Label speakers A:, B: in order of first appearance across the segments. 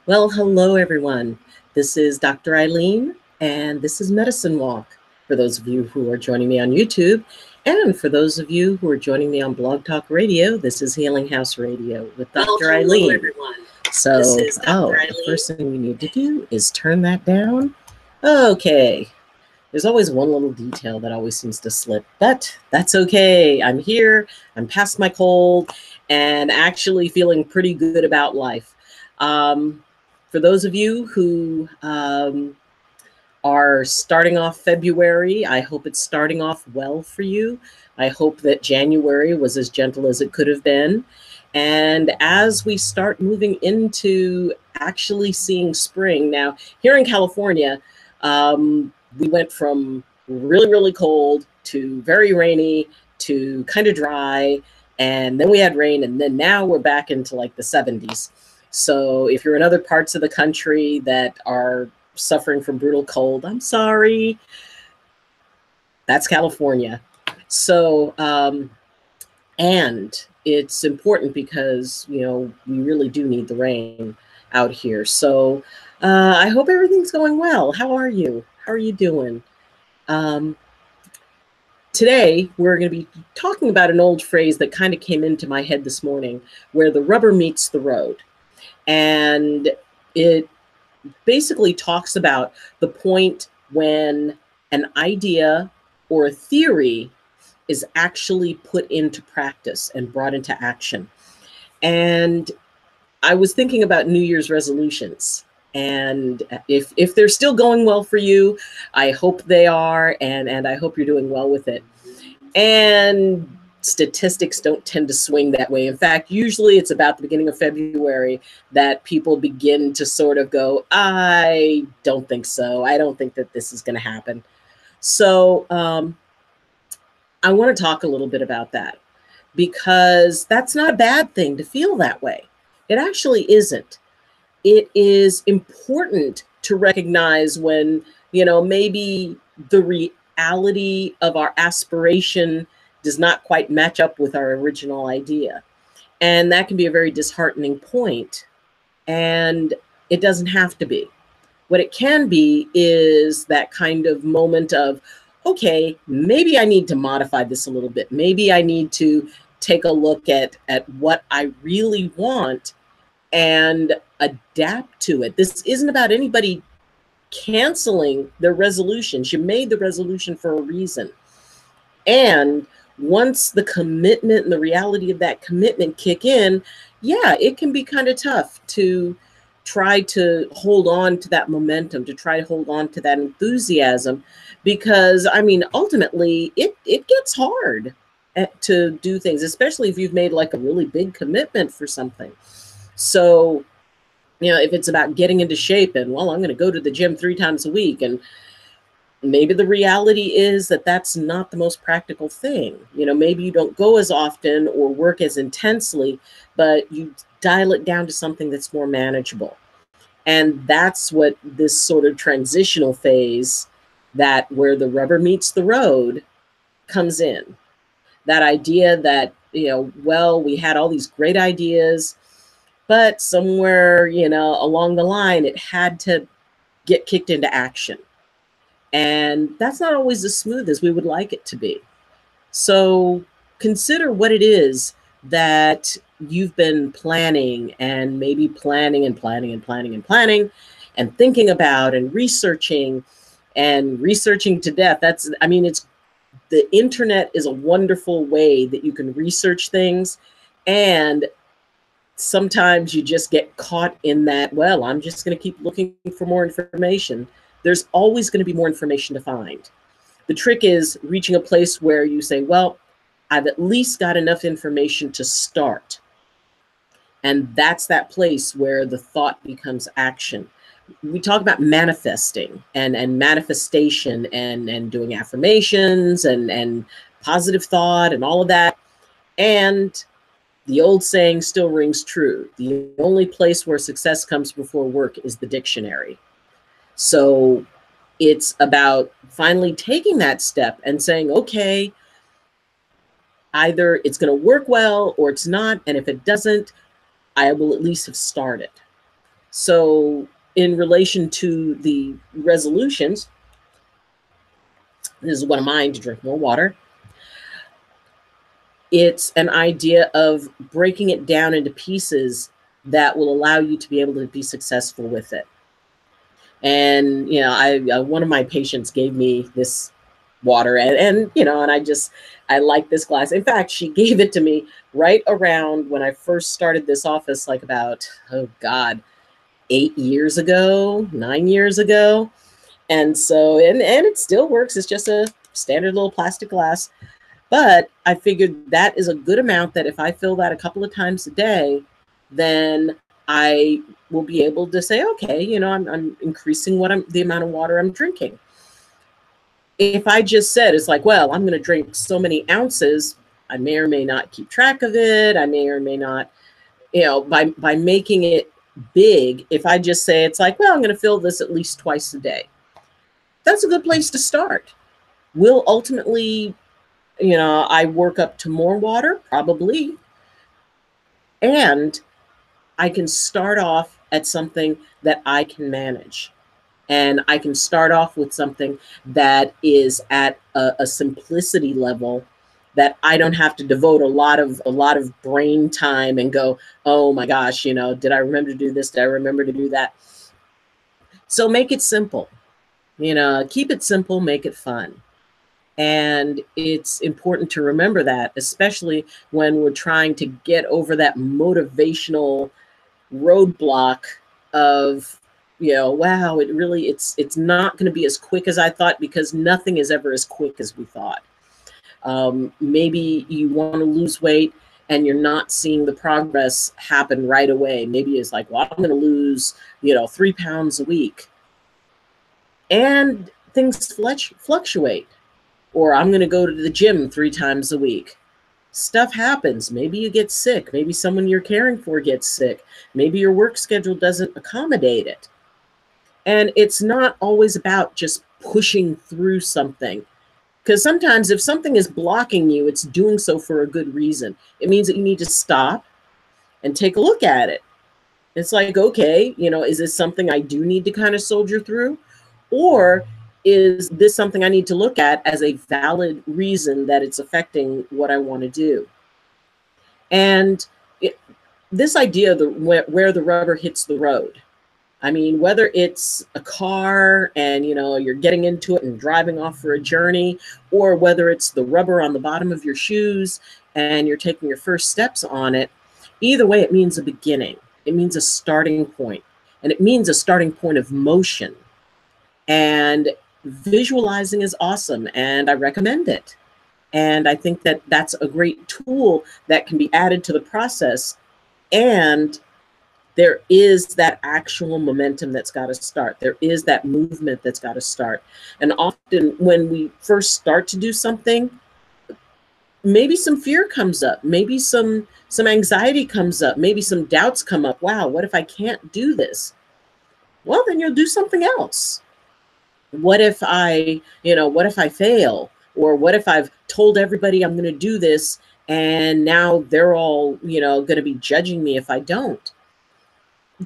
A: Well, hello everyone. This is Dr. Ayleen, and this is Medicine Walk. For those of you who are joining me on YouTube, and for those of you who are joining me on Blog Talk Radio, this is Healing House Radio with Dr.
B: Hello,
A: Ayleen.
B: everyone.
A: So,
B: This is Dr.
A: the first thing we need to do is turn that down. Okay. There's always one little detail that always seems to slip, but that's okay. I'm here, I'm past my cold, and actually feeling pretty good about life. For those of you who are starting off February, I hope it's starting off well for you. I hope that January was as gentle as it could have been. And as we start moving into actually seeing spring, now here in California, we went from really, really cold to very rainy to kind of dry. And then we had rain. And then now we're back into like the 70s. So if you're in other parts of the country that are suffering from brutal cold, I'm sorry. That's California. So, and it's important because, you know, we really do need the rain out here. So I hope everything's going well. How are you? How are you doing? Today, we're going to be talking about an old phrase that kind of came into my head this morning, where the rubber meets the road. And it basically talks about the point when an idea or a theory is actually put into practice and brought into action. And I was thinking about New Year's resolutions. And if they're still going well for you, I hope they are, and I hope you're doing well with it. And statistics don't tend to swing that way. In fact, usually it's about the beginning of February that people begin to sort of go, I don't think so. I don't think that this is going to happen. So I want to talk a little bit about that, because that's not a bad thing to feel that way. It actually isn't. It is important to recognize when, you know, maybe the reality of our aspiration does not quite match up with our original idea. And that can be a very disheartening point. And it doesn't have to be. What it can be is that kind of moment of, okay, maybe I need to modify this a little bit. Maybe I need to take a look at what I really want and adapt to it. This isn't about anybody canceling their resolutions. You made the resolution for a reason. And once the commitment and the reality of that commitment kick in, yeah, it can be kind of tough to try to hold on to that momentum, to try to hold on to that enthusiasm, because I mean, ultimately it gets hard to do things, especially if you've made like a really big commitment for something. So, you know, if it's about getting into shape and, well, I'm going to go to the gym 3 times a week, and maybe the reality is that that's not the most practical thing. You know, maybe you don't go as often or work as intensely, but you dial it down to something that's more manageable. And that's what this sort of transitional phase, that where the rubber meets the road, comes in. That idea that, you know, well, we had all these great ideas, but somewhere, you know, along the line, it had to get kicked into action. And that's not always as smooth as we would like it to be. So consider what it is that you've been planning, and maybe planning and planning and planning and planning and thinking about and researching to death. That's, I mean, it's, the internet is a wonderful way that you can research things. And sometimes you just get caught in that, well, I'm just going to keep looking for more information. There's always going to be more information to find. The trick is reaching a place where you say, well, I've at least got enough information to start. And that's that place where the thought becomes action. We talk about manifesting and manifestation and doing affirmations and positive thought and all of that. And the old saying still rings true. The only place where success comes before work is the dictionary. So it's about finally taking that step and saying, okay, either it's going to work well or it's not. And if it doesn't, I will at least have started. So in relation to the resolutions, this is one of mine, to drink more water. It's an idea of breaking it down into pieces that will allow you to be able to be successful with it. And, you know, one of my patients gave me this water, and, you know, and I like this glass. In fact, she gave it to me right around when I first started this office, like about, oh God, 8 years ago, 9 years ago. And so, and it still works. It's just a standard little plastic glass. But I figured that is a good amount that if I fill that a couple of times a day, then I will be able to say, okay, you know, I'm increasing the amount of water I'm drinking. If I just said, it's like, well, I'm going to drink so many ounces, I may or may not keep track of it. I may or may not, you know, by making it big, if I just say, it's like, well, I'm going to fill this at least twice a day. That's a good place to start. Will ultimately, you know, I work up to more water? Probably. And I can start off at something that I can manage. And I can start off with something that is at a simplicity level that I don't have to devote a lot of brain time and go, oh my gosh, you know, did I remember to do this? Did I remember to do that? So make it simple, you know, keep it simple, make it fun. And it's important to remember that, especially when we're trying to get over that motivational roadblock of, you know, wow, it's not going to be as quick as I thought, because nothing is ever as quick as we thought. Maybe you want to lose weight and you're not seeing the progress happen right away. Maybe it's like, well, I'm going to lose, you know, 3 pounds a week. And things fluctuate. Or I'm going to go to the gym 3 times a week. Stuff happens. Maybe you get sick. Maybe someone you're caring for gets sick. Maybe your work schedule doesn't accommodate it. And it's not always about just pushing through something. Because sometimes if something is blocking you, it's doing so for a good reason. It means that you need to stop and take a look at it. It's like, okay, you know, is this something I do need to kind of soldier through? Or is this something I need to look at as a valid reason that it's affecting what I want to do? And this idea of where the rubber hits the road, I mean, whether it's a car and, you know, you're getting into it and driving off for a journey, or whether it's the rubber on the bottom of your shoes and you're taking your first steps on it, either way, it means a beginning. It means a starting point, and it means a starting point of motion. And visualizing is awesome, and I recommend it. And I think that that's a great tool that can be added to the process. And there is that actual momentum that's got to start. There is that movement that's got to start. And often when we first start to do something, maybe some fear comes up, maybe some anxiety comes up, maybe some doubts come up. Wow, what if I can't do this? Well, then you'll do something else. What if what if I fail? Or what if I've told everybody I'm going to do this and now they're all, going to be judging me if I don't?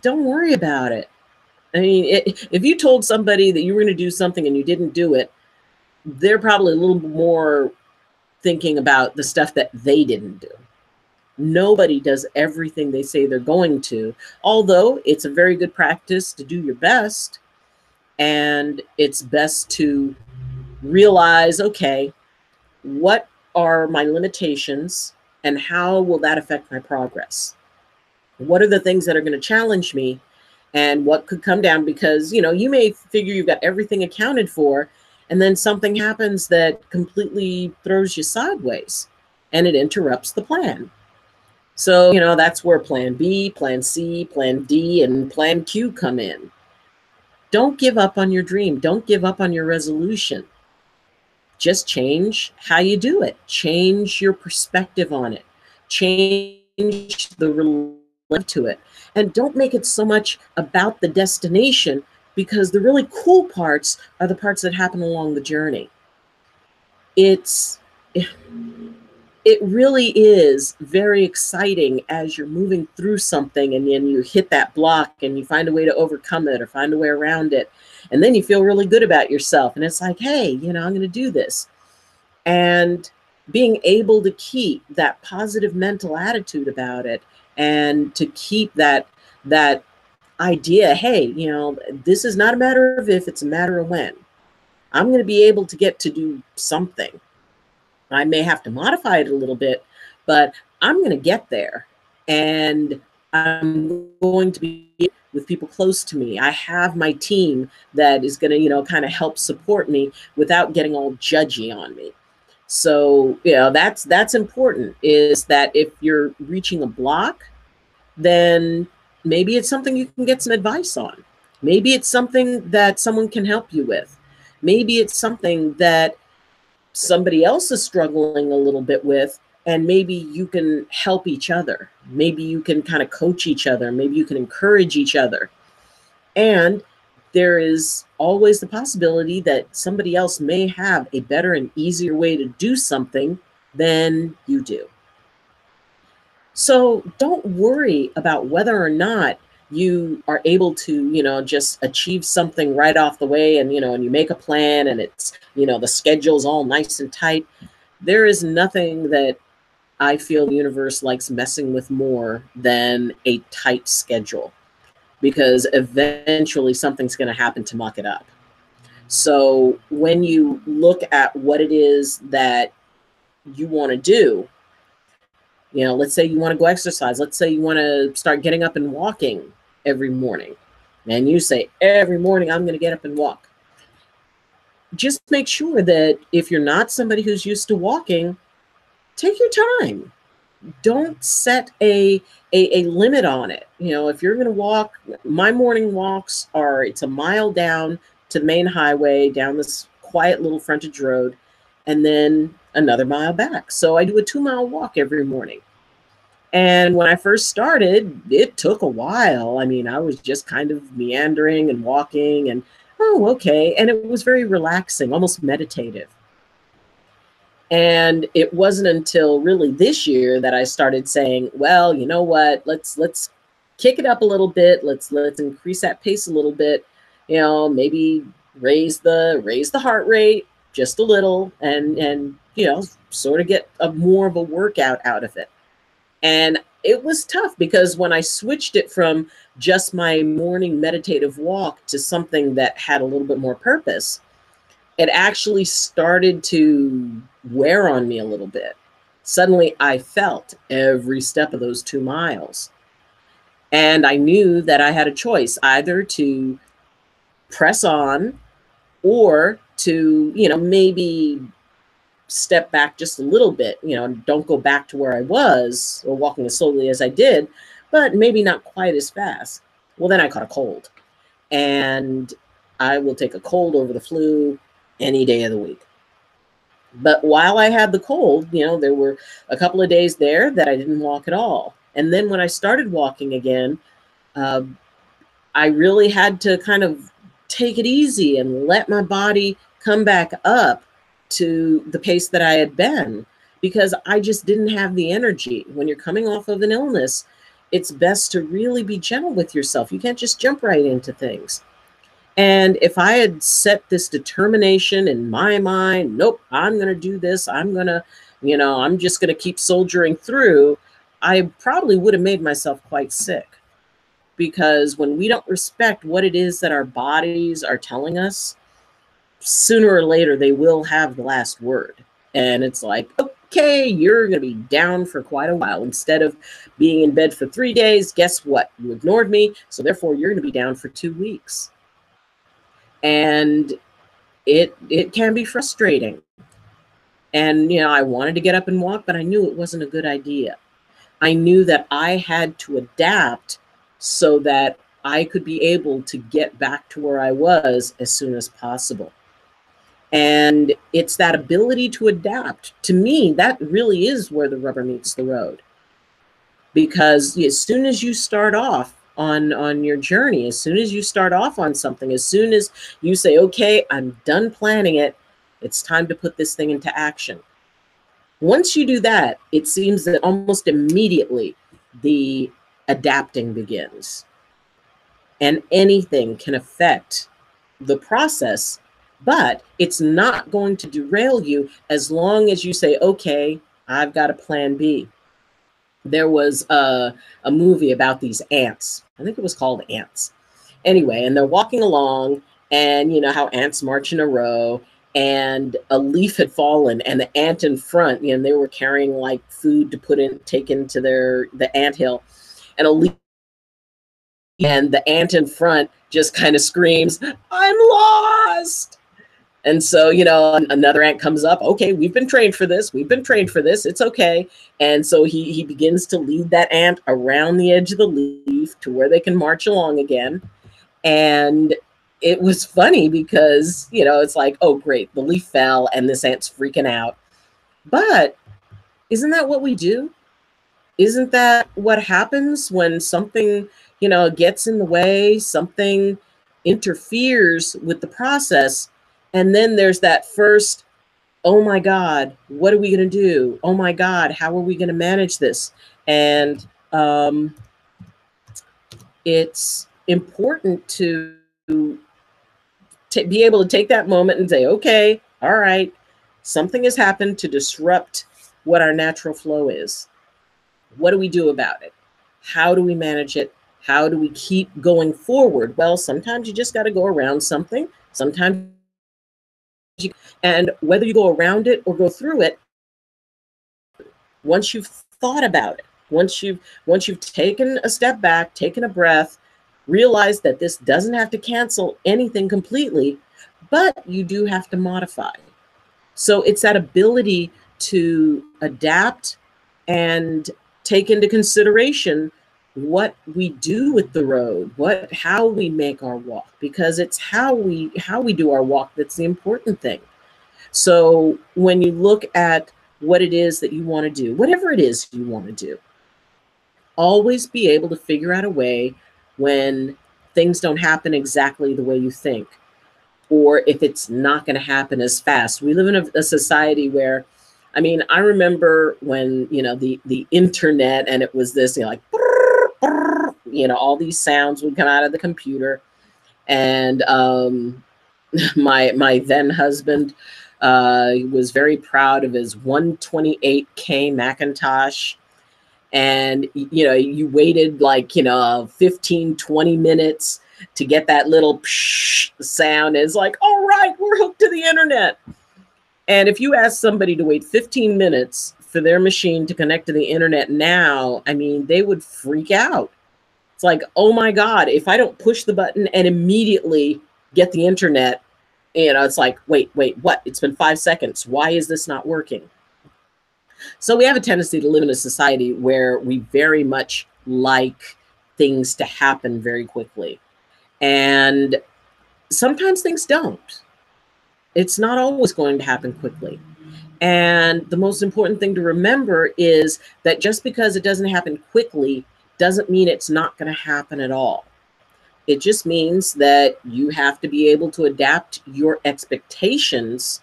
A: Don't worry about it. I mean, if you told somebody that you were going to do something and you didn't do it, they're probably a little more thinking about the stuff that they didn't do. Nobody does everything they say they're going to, although it's a very good practice to do your best. And it's best to realize, okay, what are my limitations and how will that affect my progress? What are the things that are going to challenge me and what could come down? Because, you may figure you've got everything accounted for, and then something happens that completely throws you sideways and it interrupts the plan. So, that's where plan B, plan C, plan D, and plan Q come in. Don't give up on your dream. Don't give up on your resolution. Just change how you do it. Change your perspective on it. Change the relationship to it. And don't make it so much about the destination, because the really cool parts are the parts that happen along the journey. it really is very exciting as you're moving through something and then you hit that block and you find a way to overcome it or find a way around it. And then you feel really good about yourself. And it's like, hey, I'm going to do this. And being able to keep that positive mental attitude about it and to keep that idea, hey, this is not a matter of if, it's a matter of when. I'm going to be able to get to do something. I may have to modify it a little bit, but I'm going to get there. And I'm going to be with people close to me. I have my team that is going to, kind of help support me without getting all judgy on me. So, that's important, is that if you're reaching a block, then maybe it's something you can get some advice on. Maybe it's something that someone can help you with. Maybe it's something that somebody else is struggling a little bit with, and maybe you can help each other. Maybe you can kind of coach each other. Maybe you can encourage each other. And there is always the possibility that somebody else may have a better and easier way to do something than you do. So don't worry about whether or not you are able to, just achieve something right off the way, and, and you make a plan and it's, the schedule's all nice and tight. There is nothing that I feel the universe likes messing with more than a tight schedule, because eventually something's going to happen to muck it up. So when you look at what it is that you want to do, let's say you want to go exercise. Let's say you want to start getting up and walking every morning. And you say, every morning I'm going to get up and walk. Just make sure that if you're not somebody who's used to walking, take your time. Don't set a limit on it. If you're going to walk, my morning walks it's a mile down to the main highway, down this quiet little frontage road, and then another mile back. So I do a 2-mile walk every morning. And when I first started, it took a while. I mean, I was just kind of meandering and walking and, oh, okay. And it was very relaxing, almost meditative. And it wasn't until really this year that I started saying, well, you know what, let's kick it up a little bit. Let's increase that pace a little bit, maybe raise the heart rate just a little, and sort of get more of a workout out of it. And it was tough, because when I switched it from just my morning meditative walk to something that had a little bit more purpose, it actually started to wear on me a little bit. Suddenly I felt every step of those 2 miles. And I knew that I had a choice, either to press on or to, maybe step back just a little bit, don't go back to where I was or walking as slowly as I did, but maybe not quite as fast. Well, then I caught a cold, and I will take a cold over the flu any day of the week. But while I had the cold, there were a couple of days there that I didn't walk at all. And then when I started walking again, I really had to kind of take it easy and let my body come back up to the pace that I had been, because I just didn't have the energy. When you're coming off of an illness, it's best to really be gentle with yourself. You can't just jump right into things. And if I had set this determination in my mind, nope, I'm going to do this, I'm just going to keep soldiering through, I probably would have made myself quite sick. Because when we don't respect what it is that our bodies are telling us, sooner or later they will have the last word. And it's like, okay, you're going to be down for quite a while. Instead of being in bed for 3 days, guess what? You ignored me, so therefore you're going to be down for 2 weeks. And it can be frustrating. And, I wanted to get up and walk, but I knew it wasn't a good idea. I knew that I had to adapt so that I could be able to get back to where I was as soon as possible. And it's that ability to adapt. To me, that really is where the rubber meets the road. Because as soon as you start off on your journey, as soon as you start off on something, as soon as you say, okay, I'm done planning it, it's time to put this thing into action. Once you do that, it seems that almost immediately the adapting begins. And anything can affect the process, but it's not going to derail you as long as you say, okay, I've got a plan B. There was a movie about these ants. I think it was called Ants. Anyway, and they're walking along, and you know how ants march in a row, and a leaf had fallen, and the ant in front, you know, they were carrying like food to take into the ant hill, and a leaf, and the ant in front just kind of screams, "I'm lost!" And so, you know, another ant comes up. Okay, we've been trained for this. We've been trained for this. It's okay. And so he begins to lead that ant around the edge of the leaf to where they can march along again. And it was funny because, you know, it's like, oh, great, the leaf fell and this ant's freaking out. But isn't that what we do? Isn't that what happens when something, you know, gets in the way, something interferes with the process? And then there's that first, oh my God, what are we going to do? Oh my God, how are we going to manage this? And it's important to be able to take that moment and say, okay, all right, something has happened to disrupt what our natural flow is. What do we do about it? How do we manage it? How do we keep going forward? Well, sometimes you just got to go around something. Sometimes and whether you go around it or go through it, once you've thought about it, once you've taken a step back, taken a breath, realize that this doesn't have to cancel anything completely, but you do have to modify. So it's that ability to adapt and take into consideration what we do with the road, how we make our walk, because it's how we do our walk that's the important thing. So when you look at what it is that you want to do, whatever it is you want to do, always be able to figure out a way when things don't happen exactly the way you think, or if it's not going to happen as fast. We live in a society where, I mean, I remember when, you know, the internet, and it was this, you know, like, brr, brr, you know, all these sounds would come out of the computer. And my then husband was very proud of his 128K Macintosh. And, you know, you waited like, you know, 15, 20 minutes to get that little psh sound. It's like, all right, we're hooked to the internet. And if you ask somebody to wait 15 minutes for their machine to connect to the internet now, I mean, they would freak out. It's like, oh my God, if I don't push the button and immediately get the internet, you know, it's like, wait, what? It's been 5 seconds. Why is this not working? So we have a tendency to live in a society where we very much like things to happen very quickly. And sometimes things don't. It's not always going to happen quickly. And the most important thing to remember is that just because it doesn't happen quickly doesn't mean it's not going to happen at all. It just means that you have to be able to adapt your expectations,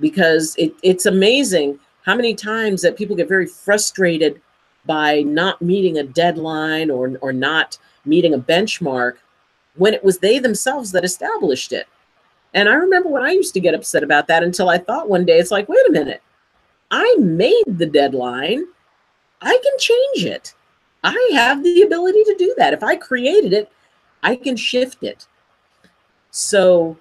A: because it's amazing how many times that people get very frustrated by not meeting a deadline or not meeting a benchmark when it was they themselves that established it. And I remember when I used to get upset about that until I thought one day, it's like, wait a minute, I made the deadline. I can change it. I have the ability to do that. If I created it, I can shift it. So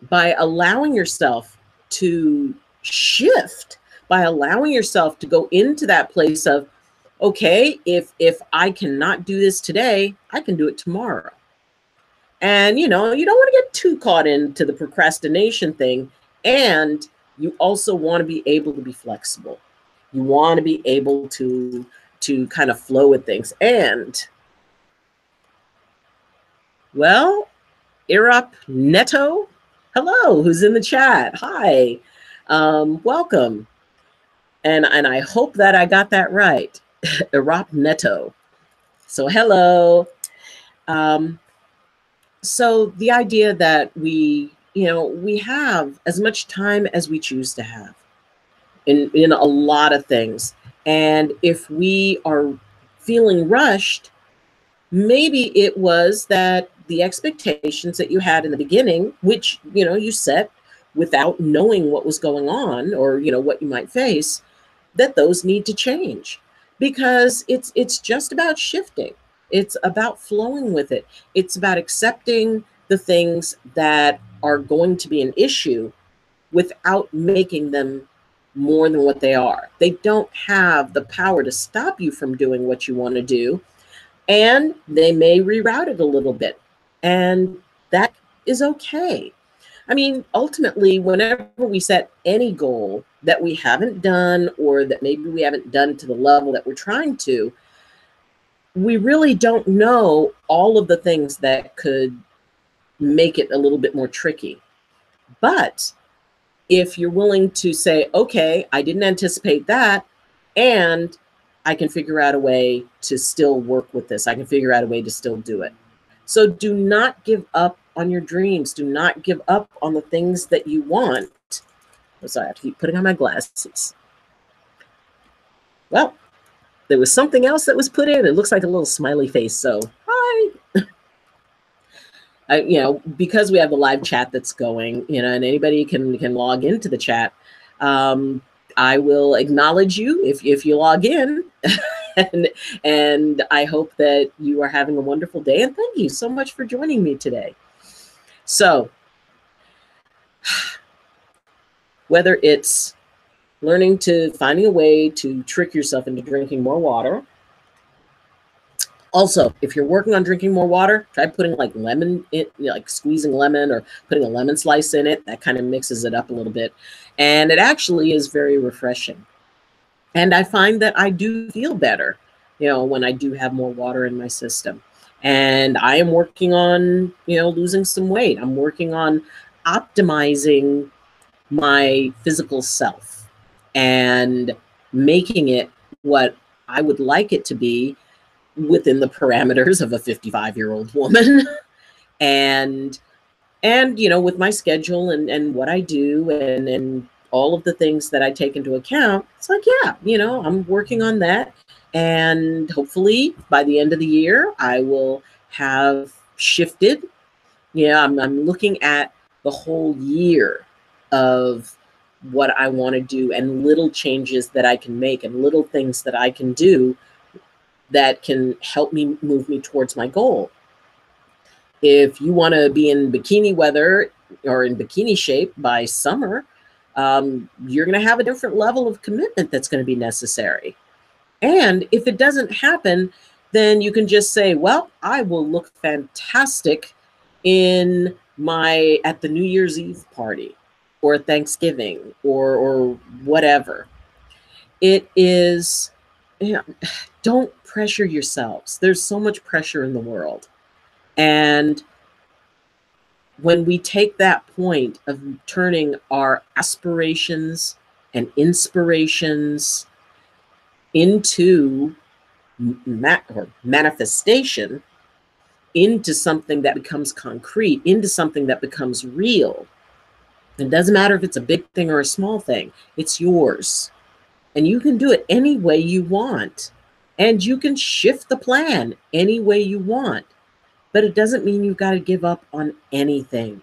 A: by allowing yourself to shift, by allowing yourself to go into that place of, okay, if I cannot do this today, I can do it tomorrow. And, you know, you don't want to get too caught into the procrastination thing. And you also want to be able to be flexible. You want to be able to kind of flow with things. And, well, Irap Neto, hello, who's in the chat. Hi, welcome. And I hope that I got that right. Irap Neto. So hello. So the idea that we have as much time as we choose to have. in a lot of things. And if we are feeling rushed, maybe it was that the expectations that you had in the beginning, which, you set without knowing what was going on, or, what you might face, that those need to change, because it's just about shifting. It's about flowing with it. It's about accepting the things that are going to be an issue without making them more than what they are. They don't have the power to stop you from doing what you want to do, and they may reroute it a little bit. And that is okay. I mean, ultimately, whenever we set any goal that we haven't done, or that maybe we haven't done to the level that we're trying to, we really don't know all of the things that could make it a little bit more tricky. But if you're willing to say, okay, I didn't anticipate that, and I can figure out a way to still work with this, I can figure out a way to still do it. So do not give up on your dreams. Do not give up on the things that you want. Oh, sorry, I have to keep putting on my glasses. Well, there was something else that was put in. It looks like a little smiley face. So hi. Because we have the live chat that's going, and anybody can log into the chat. I will acknowledge you if you log in, and I hope that you are having a wonderful day. And thank you so much for joining me today. So, whether it's finding a way to trick yourself into drinking more water. Also, if you're working on drinking more water, try putting like lemon in, like squeezing lemon or putting a lemon slice in it. That kind of mixes it up a little bit. And it actually is very refreshing. And I find that I do feel better, when I do have more water in my system. And I am working on, losing some weight. I'm working on optimizing my physical self and making it what I would like it to be, within the parameters of a 55-year-old woman. and with my schedule and what I do, and all of the things that I take into account, it's like, yeah, I'm working on that. And hopefully by the end of the year, I will have shifted. I'm looking at the whole year of what I want to do, and little changes that I can make, and little things that I can do that can help me move me towards my goal. If you want to be in bikini weather or in bikini shape by summer, you're going to have a different level of commitment that's going to be necessary. And if it doesn't happen, then you can just say, well, I will look fantastic at the New Year's Eve party, or Thanksgiving, or whatever. It is, don't pressure yourselves. There's so much pressure in the world. And when we take that point of turning our aspirations and inspirations into manifestation, into something that becomes concrete, into something that becomes real, it doesn't matter if it's a big thing or a small thing, it's yours. And you can do it any way you want. And you can shift the plan any way you want. But it doesn't mean you've got to give up on anything.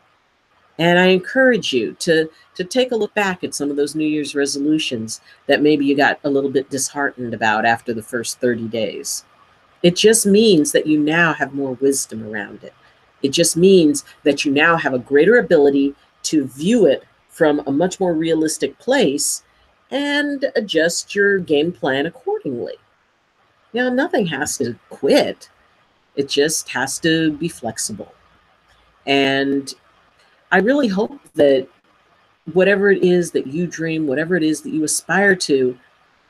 A: And I encourage you to take a look back at some of those New Year's resolutions that maybe you got a little bit disheartened about after the first 30 days. It just means that you now have more wisdom around it. It just means that you now have a greater ability to view it from a much more realistic place and adjust your game plan accordingly. Nothing has to quit. It just has to be flexible. And I really hope that whatever it is that you dream, whatever it is that you aspire to,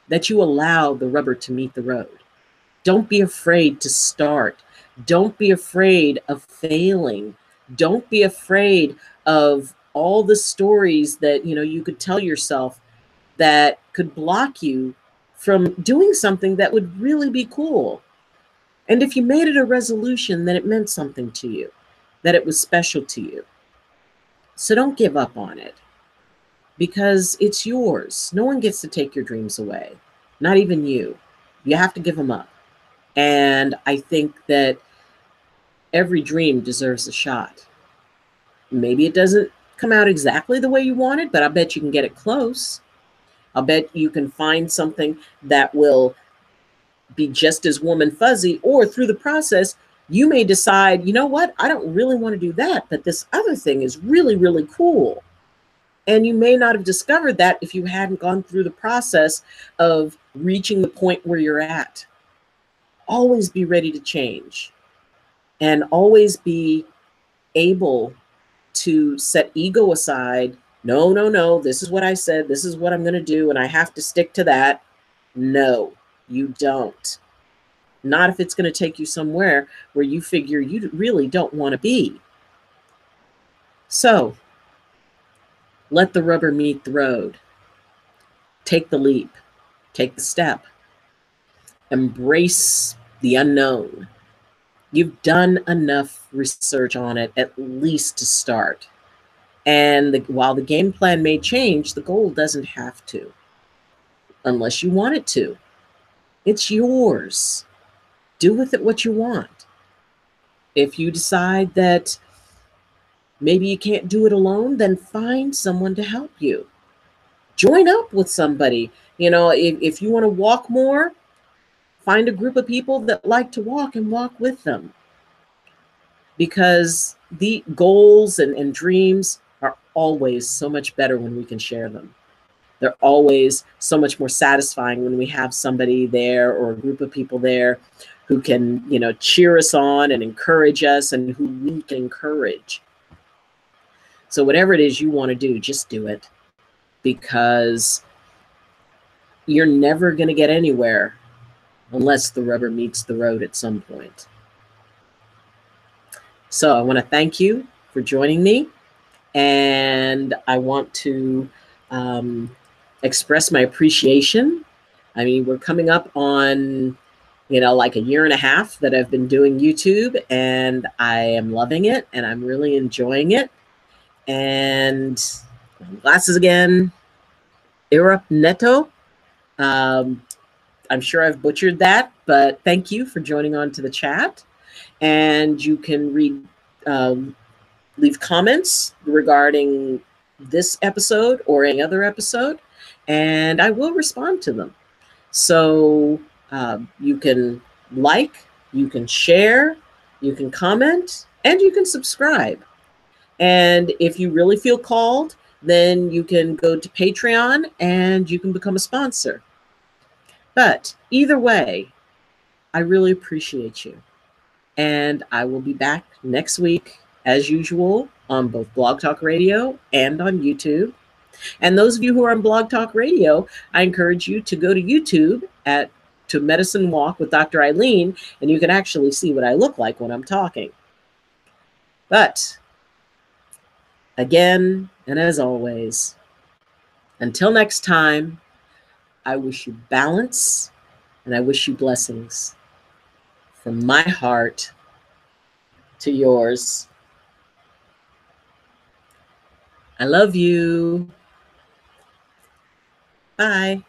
A: that you allow the rubber to meet the road. Don't be afraid to start. Don't be afraid of failing. Don't be afraid of all the stories that you could tell yourself that could block you from doing something that would really be cool. And if you made it a resolution, then it meant something to you, that it was special to you. So don't give up on it. because it's yours. No one gets to take your dreams away, not even you. You have to give them up. And I think that every dream deserves a shot. Maybe it doesn't come out exactly the way you wanted, but I bet you can get it close. I'll bet you can find something that will be just as warm and fuzzy, or through the process, you may decide, you know what, I don't really want to do that, but this other thing is really, really cool. And you may not have discovered that if you hadn't gone through the process of reaching the point where you're at. Always be ready to change, and always be able to set ego aside. No, no, no, this is what I said, this is what I'm going to do, and I have to stick to that. No, you don't. Not if it's going to take you somewhere where you figure you really don't want to be. So let the rubber meet the road. Take the leap. Take the step. Embrace the unknown. You've done enough research on it, at least to start. And while the game plan may change, the goal doesn't have to, unless you want it to. It's yours. Do with it what you want. If you decide that maybe you can't do it alone, then find someone to help you. Join up with somebody. You know, if you want to walk more, find a group of people that like to walk and walk with them. Because the goals and dreams are always so much better when we can share them. They're always so much more satisfying when we have somebody there, or a group of people there who can, you know, cheer us on and encourage us, and who we can encourage. So whatever it is you want to do, just do it, because you're never going to get anywhere unless the rubber meets the road at some point. So I want to thank you for joining me, and I want to express my appreciation. I mean, we're coming up on, you know, like a year and a half that I've been doing YouTube, and I am loving it, and I'm really enjoying it. And glasses again, Irap Neto. I'm sure I've butchered that, but thank you for joining on to the chat. And you can leave comments regarding this episode or any other episode, and I will respond to them. So you can like, you can share, you can comment, and you can subscribe. And if you really feel called, then you can go to Patreon and you can become a sponsor. But either way, I really appreciate you. And I will be back next week, as usual, on both Blog Talk Radio and on YouTube. And those of you who are on Blog Talk Radio, I encourage you to go to YouTube to Medicine Walk with Dr. Ayleen, and you can actually see what I look like when I'm talking. But again, and as always, until next time, I wish you balance, and I wish you blessings from my heart to yours. I love you. Bye.